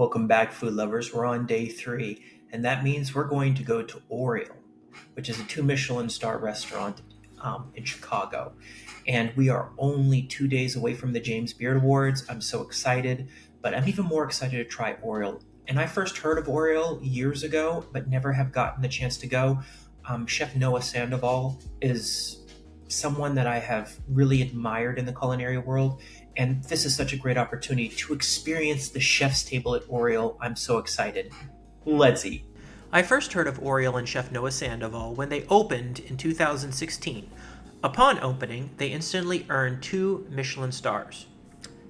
Welcome back, food lovers. We're on day 3, and that means we're going to go to Oriole, which is a Two-Michelin-Star restaurant in Chicago. And we are only 2 days away from the James Beard Awards. I'm so excited, but I'm even more excited to try Oriole. And I first heard of Oriole years ago, but never have gotten the chance to go. Chef Noah Sandoval is someone that I have really admired in the culinary world, and this is such a great opportunity to experience the chef's table at Oriole. I'm so excited. Let's eat. I first heard of Oriel and Chef Noah Sandoval when they opened in 2016. Upon opening, they instantly earned 2 Michelin stars.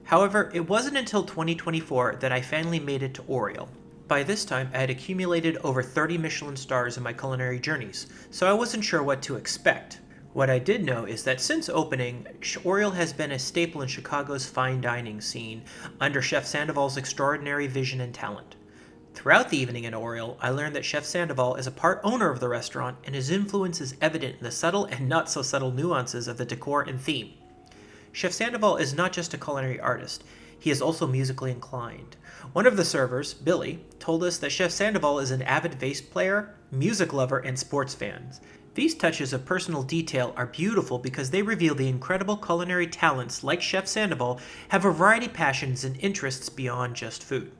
However, it wasn't until 2024 that I finally made it to Oriel. By this time, I had accumulated over 30 Michelin stars in my culinary journeys, so I wasn't sure what to expect. What I did know is that since opening, Oriole has been a staple in Chicago's fine dining scene under Chef Sandoval's extraordinary vision and talent. Throughout the evening at Oriole, I learned that Chef Sandoval is a part owner of the restaurant, and his influence is evident in the subtle and not so subtle nuances of the decor and theme. Chef Sandoval is not just a culinary artist, he is also musically inclined. One of the servers, Billy, told us that Chef Sandoval is an avid bass player, music lover, and sports fan. These touches of personal detail are beautiful because they reveal the incredible culinary talents like Chef Sandoval have a variety of passions and interests beyond just food.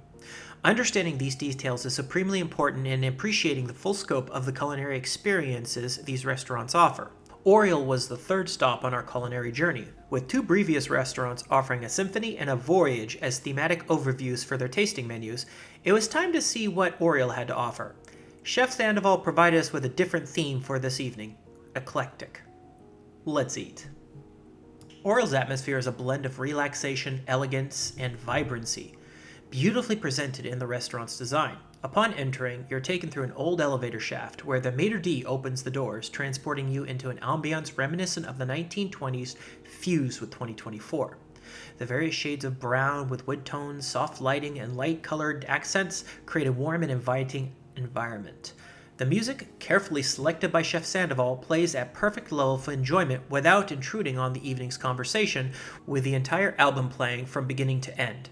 Understanding these details is supremely important in appreciating the full scope of the culinary experiences these restaurants offer. Oriole was the third stop on our culinary journey, with 2 previous restaurants offering a symphony and a voyage as thematic overviews for their tasting menus. It was time to see what Oriole had to offer. Chef Sandoval provided us with a different theme for this evening: eclectic. Let's eat. Oriole's atmosphere is a blend of relaxation, elegance, and vibrancy, beautifully presented in the restaurant's design. Upon entering, you're taken through an old elevator shaft where the maitre d' opens the doors, transporting you into an ambiance reminiscent of the 1920s fused with 2024. The various shades of brown with wood tones, soft lighting, and light-colored accents create a warm and inviting environment. The music, carefully selected by Chef Sandoval, plays at perfect level for enjoyment without intruding on the evening's conversation, with the entire album playing from beginning to end.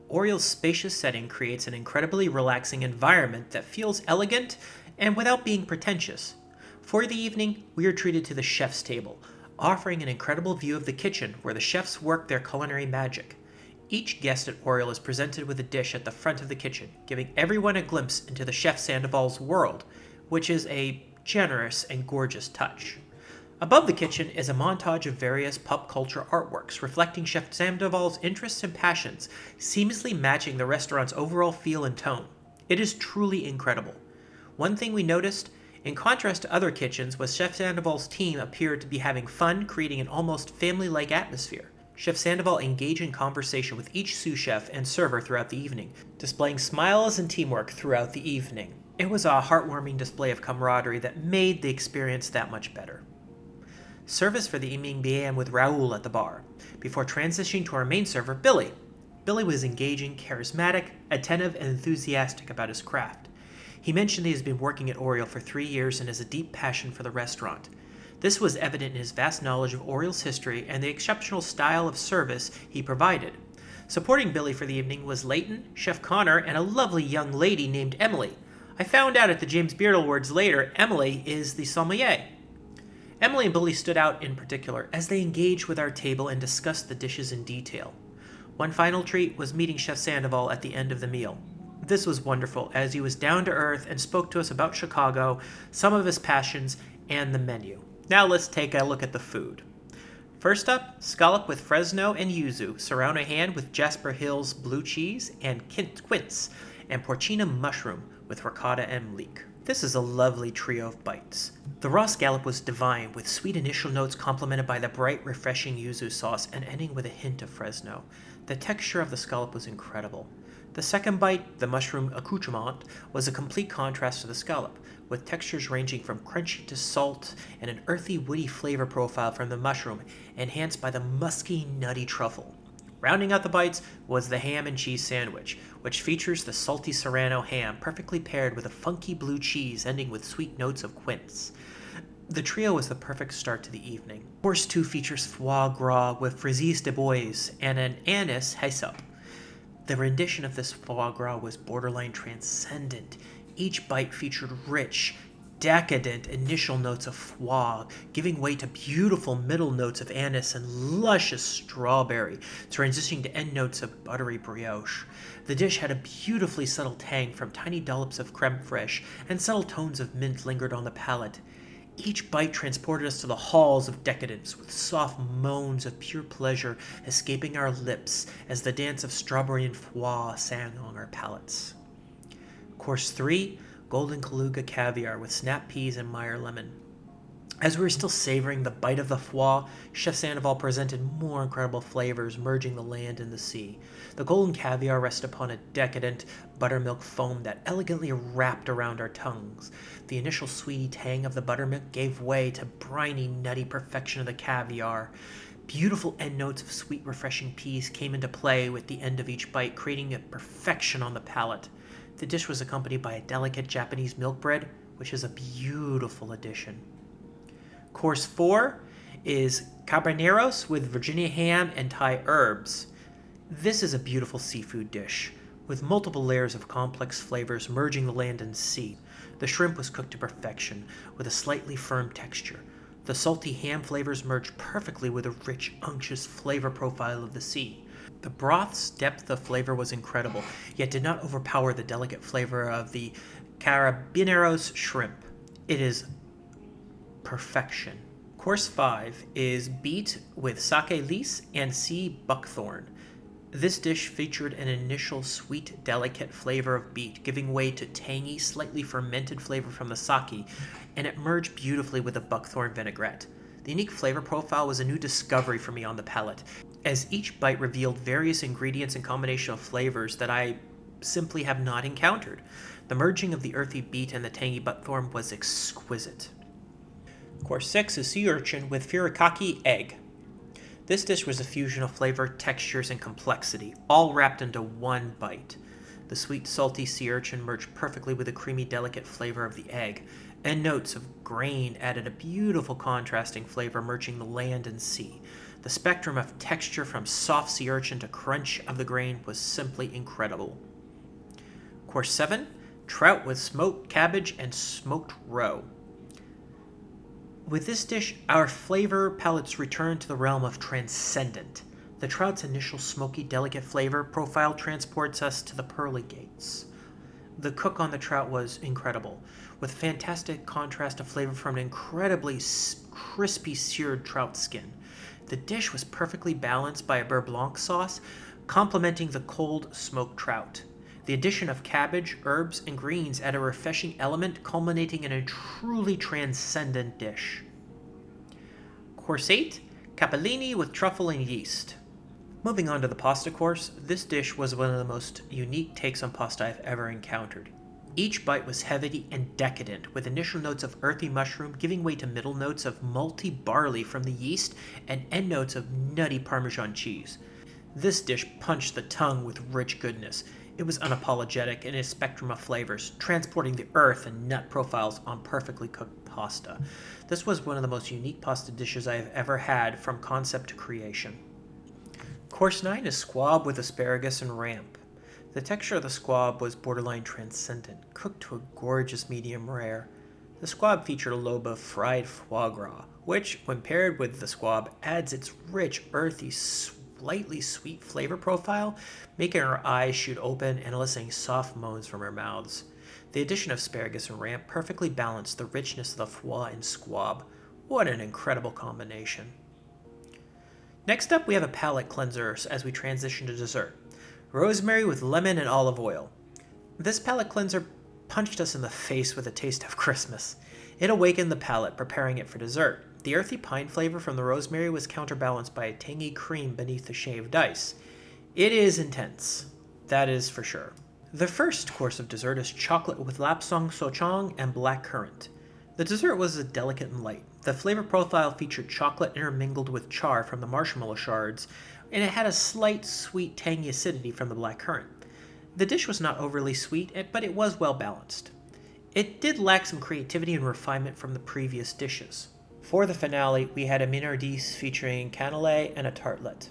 Oriole's spacious setting creates an incredibly relaxing environment that feels elegant and without being pretentious. For the evening, we are treated to the chef's table, offering an incredible view of the kitchen where the chefs work their culinary magic. Each guest at Oriole is presented with a dish at the front of the kitchen, giving everyone a glimpse into the Chef Sandoval's world, which is a generous and gorgeous touch. Above the kitchen is a montage of various pop culture artworks reflecting Chef Sandoval's interests and passions, seamlessly matching the restaurant's overall feel and tone. It is truly incredible. One thing we noticed, in contrast to other kitchens, was Chef Sandoval's team appeared to be having fun, creating an almost family-like atmosphere. Chef Sandoval engaged in conversation with each sous chef and server throughout the evening, displaying smiles and teamwork throughout the evening. It was a heartwarming display of camaraderie that made the experience that much better. Service for the evening began with Raoul at the bar, before transitioning to our main server, Billy. Billy was engaging, charismatic, attentive, and enthusiastic about his craft. He mentioned he has been working at Oriole for 3 years and has a deep passion for the restaurant. This was evident in his vast knowledge of Oriole's history and the exceptional style of service he provided. Supporting Billy for the evening was Leighton, Chef Connor, and a lovely young lady named Emily. I found out at the James Beard Awards later, Emily is the sommelier. Emily and Billy stood out in particular as they engaged with our table and discussed the dishes in detail. One final treat was meeting Chef Sandoval at the end of the meal. This was wonderful as he was down to earth and spoke to us about Chicago, some of his passions, and the menu. Now let's take a look at the food. First up, scallop with Fresno and yuzu, Serrano ham with Jasper Hill's blue cheese and quince, and porcina mushroom with ricotta and leek. This is a lovely trio of bites. The raw scallop was divine, with sweet initial notes complemented by the bright, refreshing yuzu sauce and ending with a hint of Fresno. The texture of the scallop was incredible. The second bite, the mushroom accoutrement, was a complete contrast to the scallop, with textures ranging from crunchy to salt and an earthy, woody flavor profile from the mushroom, enhanced by the musky, nutty truffle. Rounding out the bites was the ham and cheese sandwich, which features the salty Serrano ham perfectly paired with a funky blue cheese ending with sweet notes of quince. The trio was the perfect start to the evening. Course 2 features foie gras with frises de bois and an anise hyssop. The rendition of this foie gras was borderline transcendent. Each bite featured rich, decadent initial notes of foie, giving way to beautiful middle notes of anise and luscious strawberry, transitioning to end notes of buttery brioche. The dish had a beautifully subtle tang from tiny dollops of creme fraiche, and subtle tones of mint lingered on the palate. Each bite transported us to the halls of decadence, with soft moans of pure pleasure escaping our lips as the dance of strawberry and foie sang on our palates. Course 3, golden Kaluga caviar with snap peas and Meyer lemon. As we were still savoring the bite of the foie, Chef Sandoval presented more incredible flavors merging the land and the sea. The golden caviar rested upon a decadent buttermilk foam that elegantly wrapped around our tongues. The initial sweety tang of the buttermilk gave way to briny, nutty perfection of the caviar. Beautiful end notes of sweet, refreshing peas came into play with the end of each bite, creating a perfection on the palate. The dish was accompanied by a delicate Japanese milk bread, which is a beautiful addition. Course 4 is carboneros with Virginia ham and Thai herbs. This is a beautiful seafood dish, with multiple layers of complex flavors merging the land and sea. The shrimp was cooked to perfection, with a slightly firm texture. The salty ham flavors merged perfectly with the rich, unctuous flavor profile of the sea. The broth's depth of flavor was incredible, yet did not overpower the delicate flavor of the carabineros shrimp. It is perfection. Course 5 is beet with sake lis and sea buckthorn. This dish featured an initial sweet, delicate flavor of beet, giving way to tangy, slightly fermented flavor from the sake, and it merged beautifully with the buckthorn vinaigrette. The unique flavor profile was a new discovery for me on the palate, as each bite revealed various ingredients and combination of flavors that I simply have not encountered. The merging of the earthy beet and the tangy buckthorn was exquisite. Course 6 is sea urchin with furikake egg. This dish was a fusion of flavor, textures, and complexity, all wrapped into one bite. The sweet, salty sea urchin merged perfectly with the creamy, delicate flavor of the egg, and notes of grain added a beautiful contrasting flavor merging the land and sea. The spectrum of texture from soft sea urchin to crunch of the grain was simply incredible. Course 7, trout with smoked cabbage and smoked roe. With this dish, our flavor palates return to the realm of transcendent. The trout's initial smoky, delicate flavor profile transports us to the pearly gates. The cook on the trout was incredible, with fantastic contrast of flavor from an incredibly crispy seared trout skin. The dish was perfectly balanced by a beurre blanc sauce, complementing the cold smoked trout. The addition of cabbage, herbs, and greens add a refreshing element, culminating in a truly transcendent dish. Course 8, capellini with truffle and yeast. Moving on to the pasta course, this dish was one of the most unique takes on pasta I've ever encountered. Each bite was heavy and decadent, with initial notes of earthy mushroom giving way to middle notes of malty barley from the yeast and end notes of nutty Parmesan cheese. This dish punched the tongue with rich goodness. It was unapologetic in its spectrum of flavors, transporting the earth and nut profiles on perfectly cooked pasta. This was one of the most unique pasta dishes I have ever had from concept to creation. Course 9 is squab with asparagus and ramp. The texture of the squab was borderline transcendent, cooked to a gorgeous medium rare. The squab featured a lobe of fried foie gras, which, when paired with the squab, adds its rich, earthy, slightly sweet flavor profile, making our eyes shoot open and eliciting soft moans from our mouths. The addition of asparagus and ramp perfectly balanced the richness of the foie and squab. What an incredible combination. Next up, we have a palate cleanser as we transition to dessert. Rosemary with lemon and olive oil. This palate cleanser punched us in the face with a taste of Christmas. It awakened the palate, preparing it for dessert. The earthy pine flavor from the rosemary was counterbalanced by a tangy cream beneath the shaved ice. It is intense, that is for sure. The first course of dessert is chocolate with lapsang souchong and black currant. The dessert was delicate and light. The flavor profile featured chocolate intermingled with char from the marshmallow shards, and it had a slight sweet tangy acidity from the black currant. The dish was not overly sweet, but it was well balanced. It did lack some creativity and refinement from the previous dishes. For the finale, we had a minardise featuring cannelé and a tartlet.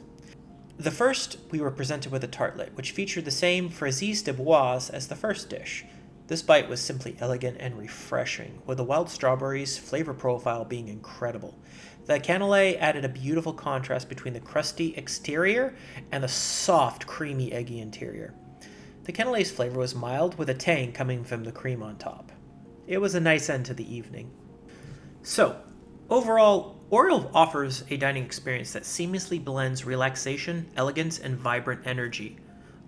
The first, we were presented with a tartlet, which featured the same fraise de bois as the first dish. This bite was simply elegant and refreshing, with the wild strawberries' flavor profile being incredible. The cannelé added a beautiful contrast between the crusty exterior and the soft, creamy, eggy interior. The cannelé's flavor was mild, with a tang coming from the cream on top. It was a nice end to the evening. So, overall, Oriole offers a dining experience that seamlessly blends relaxation, elegance, and vibrant energy.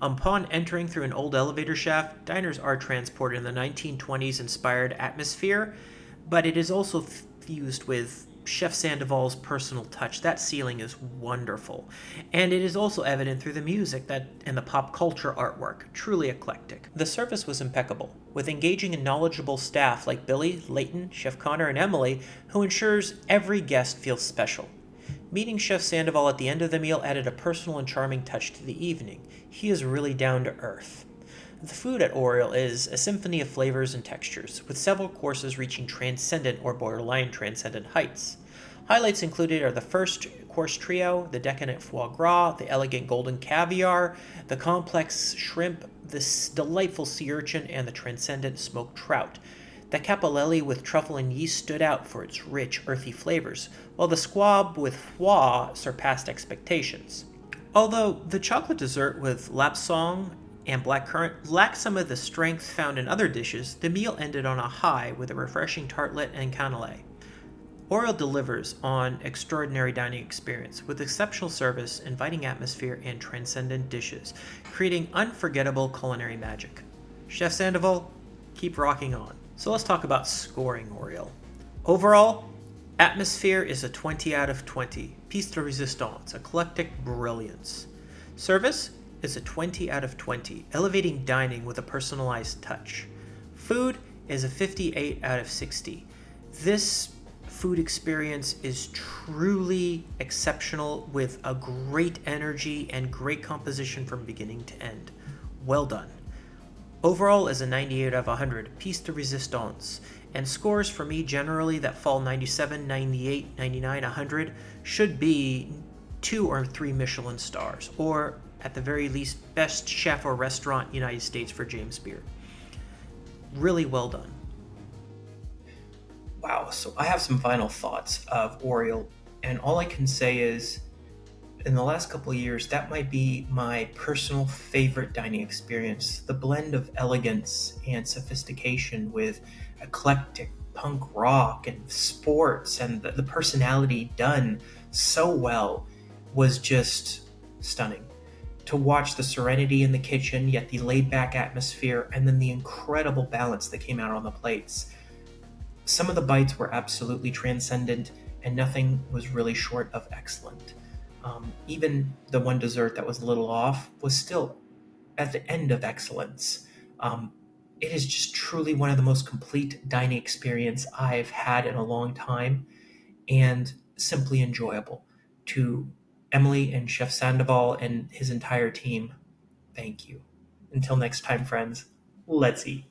Upon entering through an old elevator shaft, diners are transported in the 1920s inspired atmosphere, but it is also fused with Chef Sandoval's personal touch. That ceiling is wonderful. And it is also evident through the music and the pop culture artwork, truly eclectic. The service was impeccable, with engaging and knowledgeable staff like Billy, Leighton, Chef Connor, and Emily, who ensures every guest feels special. Meeting Chef Sandoval at the end of the meal added a personal and charming touch to the evening. He is really down to earth. The food at Oriole is a symphony of flavors and textures, with several courses reaching transcendent or borderline transcendent heights. Highlights included are the first course trio, the decadent foie gras, the elegant golden caviar, the complex shrimp, the delightful sea urchin, and the transcendent smoked trout. The capellelli with truffle and yeast stood out for its rich, earthy flavors, while the squab with foie surpassed expectations. Although the chocolate dessert with lapsang and blackcurrant lacked some of the strength found in other dishes, the meal ended on a high with a refreshing tartlet and cannelé. Oriole delivers on extraordinary dining experience with exceptional service, inviting atmosphere, and transcendent dishes, creating unforgettable culinary magic. Chef Sandoval, keep rocking on. So let's talk about scoring Oriole. Overall, atmosphere is a 20 out of 20. Piece de resistance, eclectic brilliance. Service is a 20 out of 20, elevating dining with a personalized touch. Food is a 58 out of 60. This food experience is truly exceptional with a great energy and great composition from beginning to end. Well done. Overall is a 98 out of 100, piece de resistance, and scores for me generally that fall 97, 98, 99, 100 should be 2 or 3 Michelin stars, or at the very least, best chef or restaurant United States for James Beard. Really well done. Wow, so I have some final thoughts of Oriole, and all I can say is, in the last couple of years, that might be my personal favorite dining experience. The blend of elegance and sophistication with eclectic punk rock and sports and the personality done so well was just stunning. To watch the serenity in the kitchen, yet the laid-back atmosphere, and then the incredible balance that came out on the plates. Some of the bites were absolutely transcendent, and nothing was really short of excellent. Even the one dessert that was a little off was still at the end of excellence. It is just truly one of the most complete dining experience I've had in a long time, and simply enjoyable. To Emily and Chef Sandoval and his entire team, thank you. Until next time, friends, let's eat.